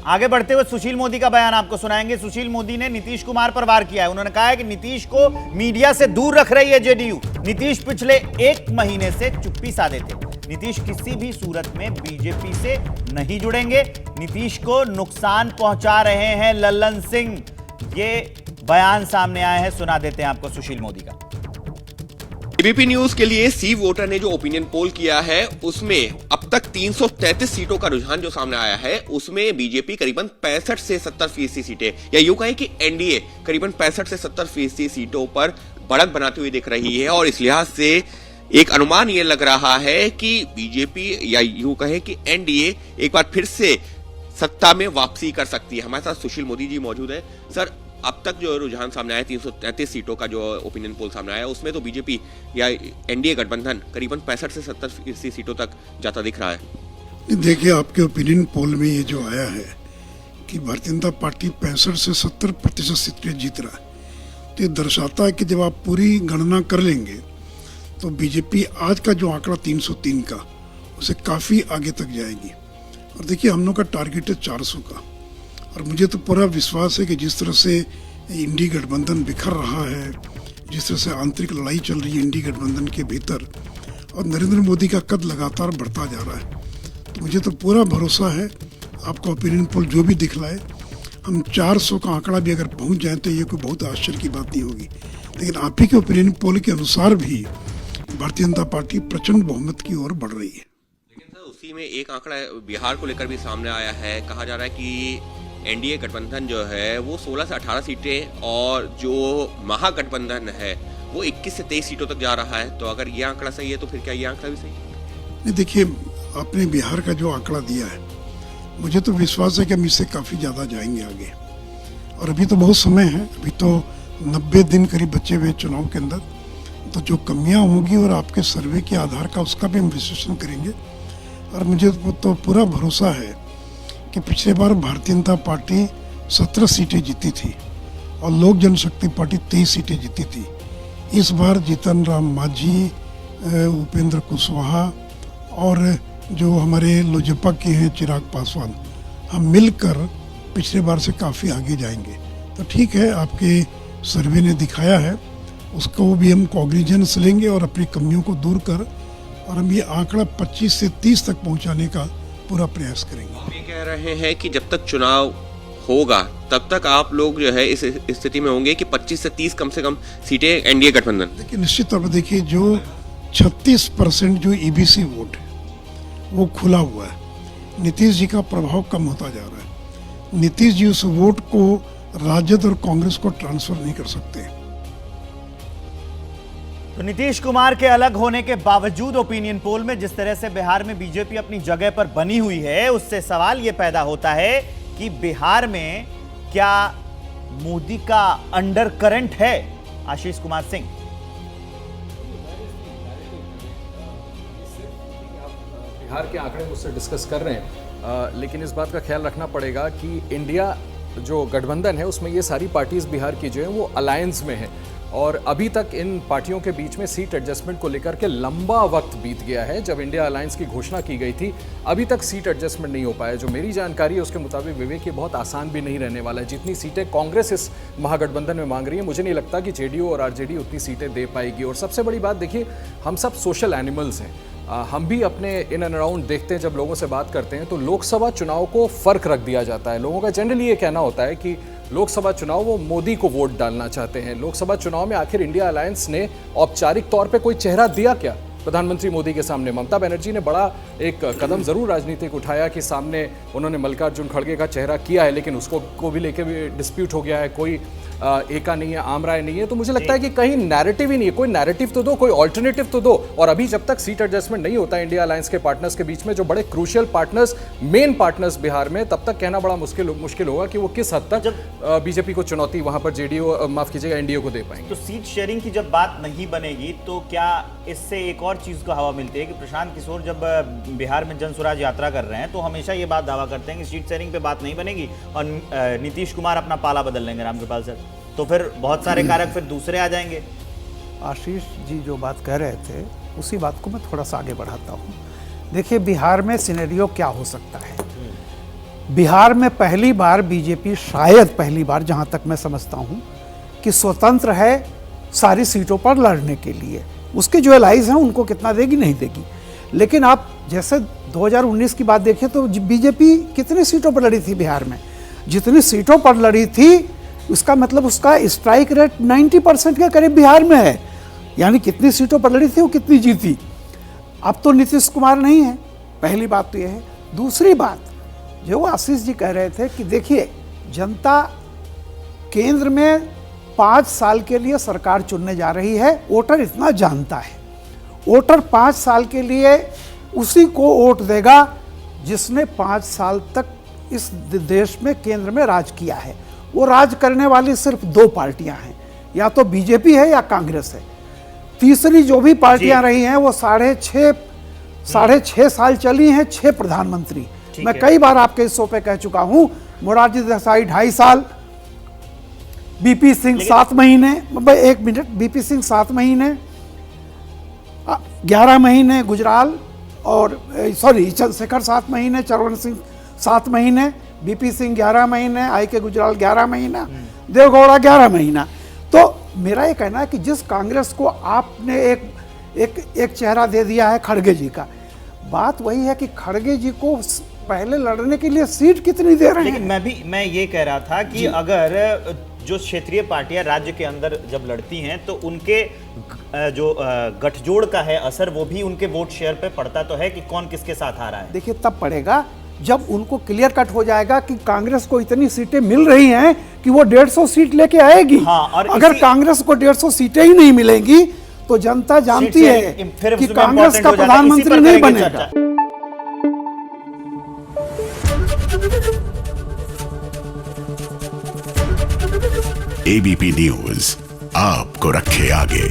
आगे बढ़ते हुए सुशील मोदी का बयान आपको सुनाएंगे। सुशील मोदी ने नीतीश कुमार पर वार किया है। उन्होंने कहा है कि नीतीश को मीडिया से दूर रख रही है जेडीयू। नीतीश पिछले 1 महीने से चुप्पी साधे थे। नीतीश किसी भी सूरत में बीजेपी से नहीं जुड़ेंगे। नीतीश को नुकसान पहुंचा रहे हैं लल्लन सिंह। ये बयान सामने आए हैं, सुना देते हैं आपको सुशील मोदी का। एबीपी न्यूज के लिए सी वोटर ने जो ओपिनियन पोल किया है उसमें अब तक 333 सीटों का रुझान जो सामने आया है उसमें बीजेपी करीबन 65 से 70% सीटें, या यूं कहें कि एनडीए करीबन 65 से 70% सीटों पर बढ़त बनाती हुई दिख रही है। और इस लिहाज से एक अनुमान यह लग रहा है कि बीजेपी या यूं कहें कि एनडीए एक बार फिर से सत्ता में वापसी कर सकती है। हमारे साथ सुशील मोदी जी मौजूद है। सर, अब तक जो रुझान सामने आया 333 सीटों का जो ओपिनियन पोल सामने आया उसमें तो बीजेपी या एनडीए गठबंधन करीबन 65 से 70% सीटों तक जाता दिख रहा है। देखिए, आपके ओपिनियन पोल में ये जो आया है कि भारतीय जनता पार्टी 65 से 70% सीटें जीत रहा है, तो ये दर्शाता है कि जब आप पूरी गणना कर लेंगे तो बीजेपी आज का जो आंकड़ा 303 का उसे काफ़ी आगे तक जाएगी। और देखिए, हम लोग का टारगेट है 400 का। और मुझे तो पूरा विश्वास है कि जिस तरह से इंडी गठबंधन बिखर रहा है, जिस तरह से आंतरिक लड़ाई चल रही है इंडी गठबंधन के भीतर, और नरेंद्र मोदी का कद लगातार बढ़ता जा रहा है, तो मुझे तो पूरा भरोसा है आपका ओपिनियन पोल जो भी दिखलाए, हम 400 का आंकड़ा भी अगर पहुंच जाए तो ये कोई बहुत आश्चर्य की बात नहीं होगी। लेकिन आप ही के ओपिनियन पोल के अनुसार भी भारतीय जनता पार्टी प्रचंड बहुमत की ओर बढ़ रही है। लेकिन सर, उसी में एक आंकड़ा बिहार को लेकर भी सामने आया है। कहा जा रहा है कि एनडीए गठबंधन जो है वो 16 से 18 सीटें और जो महागठबंधन है वो 21 से 23 सीटों तक जा रहा है। तो अगर ये आंकड़ा सही है तो फिर क्या ये आंकड़ा भी सही है? नहीं, देखिए, आपने बिहार का जो आंकड़ा दिया है, मुझे तो विश्वास है कि हम इससे काफ़ी ज़्यादा जाएंगे आगे। और अभी तो बहुत समय है, अभी तो 90 दिन करीब बचे हुए चुनाव के अंदर, तो जो कमियां होंगी और आपके सर्वे के आधार का उसका भी हम विश्लेषण करेंगे। और मुझे तो पूरा भरोसा है कि पिछले बार भारतीय जनता पार्टी 17 सीटें जीती थी और लोक जनशक्ति पार्टी 23 सीटें जीती थी। इस बार जीतन राम मांझी, उपेंद्र कुशवाहा और जो हमारे लोजपा के हैं चिराग पासवान, हम मिलकर पिछले बार से काफ़ी आगे जाएंगे। तो ठीक है, आपके सर्वे ने दिखाया है, उसको भी हम कॉग्निजेंस लेंगे और अपनी कमियों को दूर कर और हम ये आंकड़ा 25 से 30 तक पहुंचाने का पूरा प्रयास करेंगे। आप ये कह रहे हैं कि जब तक चुनाव होगा तब तक आप लोग जो है इस स्थिति में होंगे कि 25 से 30 कम से कम सीटें एनडीए गठबंधन। देखिए, निश्चित तौर पर देखिए, जो 36% जो ईबीसी वोट है वो खुला हुआ है। नीतीश जी का प्रभाव कम होता जा रहा है। नीतीश जी उस वोट को राजद और कांग्रेस को ट्रांसफर नहीं कर सकते। तो नीतीश कुमार के अलग होने के बावजूद ओपिनियन पोल में जिस तरह से बिहार में बीजेपी अपनी जगह पर बनी हुई है, उससे सवाल यह पैदा होता है कि बिहार में क्या मोदी का अंडर करंट है? आशीष कुमार सिंह। बिहार के आंकड़े मुझसे डिस्कस कर रहे हैं, लेकिन इस बात का ख्याल रखना पड़ेगा कि इंडिया जो गठबंधन है उसमें ये सारी पार्टीज बिहार की जो है वो अलायंस में है और अभी तक इन पार्टियों के बीच में सीट एडजस्टमेंट को लेकर के लंबा वक्त बीत गया है। जब इंडिया अलायंस की घोषणा की गई थी अभी तक सीट एडजस्टमेंट नहीं हो पाया। जो मेरी जानकारी है उसके मुताबिक विवेक, ये बहुत आसान भी नहीं रहने वाला है। जितनी सीटें कांग्रेस इस महागठबंधन में मांग रही है, मुझे नहीं लगता कि जेडीयू और आरजेडी उतनी सीटें दे पाएगी। और सबसे बड़ी बात देखिए, हम सब सोशल एनिमल्स हैं। हम भी अपने इन एंड अराउंड देखते हैं, जब लोगों से बात करते हैं तो लोकसभा चुनाव को फर्क रख दिया जाता है। लोगों का जनरली ये कहना होता है कि लोकसभा चुनाव वो मोदी को वोट डालना चाहते हैं। लोकसभा चुनाव में आखिर इंडिया अलायंस ने औपचारिक तौर पे कोई चेहरा दिया क्या प्रधानमंत्री मोदी के सामने? ममता बनर्जी ने बड़ा एक कदम जरूर राजनीतिक उठाया कि सामने उन्होंने मल्लिकार्जुन खड़गे का चेहरा किया है, लेकिन उसको को भी लेके भी डिस्प्यूट हो गया है। कोई एका नहीं है, आमराय नहीं है। तो मुझे लगता है कि कहीं नैरेटिव ही नहीं है। कोई नैरेटिव तो दो, कोई ऑल्टरनेटिव तो दो। और अभी जब तक सीट एडजस्टमेंट नहीं होता इंडिया अलायंस के पार्टनर्स के बीच में, जो बड़े crucial partners, main partners Bihar में, तब तक कहना बड़ा मुश्किल होगा कि वो किस हद तक बीजेपी को चुनौती वहां पर जेडीयू, माफ कीजिएगा, एनडीए को दे पाएंगे। तो सीट शेयरिंग की जब बात नहीं बनेगी तो क्या इससे एक और चीज को हवा मिलती है कि प्रशांत किशोर जब बिहार में जन स्वराज यात्रा कर रहे हैं तो हमेशा ये बात दावा करते हैं कि सीट शेयरिंग पे बात नहीं बनेगी और नीतीश कुमार अपना पाला बदल लेंगे रामकृपाल सर, तो फिर बहुत सारे कारक फिर दूसरे आ जाएंगे। आशीष जी जो बात कह रहे थे उसी बात को मैं थोड़ा सा आगे बढ़ाता हूँ। देखिए, बिहार में सिनेरियो क्या हो सकता है। बिहार में पहली बार बीजेपी, शायद पहली बार जहां तक मैं समझता हूं, कि स्वतंत्र है सारी सीटों पर लड़ने के लिए। उसके जो एलाइज हैं उनको कितना देगी नहीं देगी, लेकिन आप जैसे 2019 की बात देखें तो बीजेपी कितनी सीटों पर लड़ी थी बिहार में, जितनी सीटों पर लड़ी थी उसका मतलब उसका स्ट्राइक रेट 90% के करीब बिहार में है। यानी कितनी सीटों पर लड़ी थी वो कितनी जीती। अब तो नीतीश कुमार नहीं है, पहली बात तो यह है। दूसरी बात जो आशीष जी कह रहे थे कि देखिए जनता केंद्र में 5 साल के लिए सरकार चुनने जा रही है, वोटर इतना जानता है। वोटर 5 साल के लिए उसी को वोट देगा जिसने 5 साल तक इस देश में केंद्र में राज किया है। वो राज करने वाली सिर्फ 2 पार्टियां हैं, या तो बीजेपी है या कांग्रेस है। तीसरी जो भी पार्टियां रही हैं वो साढ़े छः साल चली हैं, 6 प्रधानमंत्री। मैं कई बार आपके इस शो पे कह चुका हूं, मोरारजी देसाई 2.5 साल, बीपी सिंह 7 महीने, 1 मिनट, बीपी सिंह 7 महीने, 11 महीने गुजराल और चंद्रशेखर 7 महीने, चरवन सिंह 7 महीने, बीपी सिंह 11 महीने, आई के गुजराल 11 महीना, देवगौड़ा 11 महीना। तो मेरा ये कहना है कि जिस कांग्रेस को आपने एक चेहरा दे दिया है खड़गे जी का, बात वही है कि खड़गे जी को पहले लड़ने के लिए सीट कितनी दे रहे हैं। लेकिन मैं ये कह रहा था कि अगर जो क्षेत्रीय पार्टियां राज्य के अंदर जब लड़ती हैं तो उनके जो गठजोड़ का है असर, वो भी उनके वोट शेयर पे पड़ता तो है कि कौन किसके साथ आ रहा है। देखिए तब पड़ेगा जब उनको क्लियर कट हो जाएगा कि कांग्रेस को इतनी सीटें मिल रही हैं कि वो 150 सीट लेके आएगी। और अगर कांग्रेस को 150 सीटें ही नहीं मिलेंगी तो जनता जानती है कि कांग्रेस का प्रधानमंत्री नहीं बनेगा। एबीपी न्यूज आपको रखे आगे।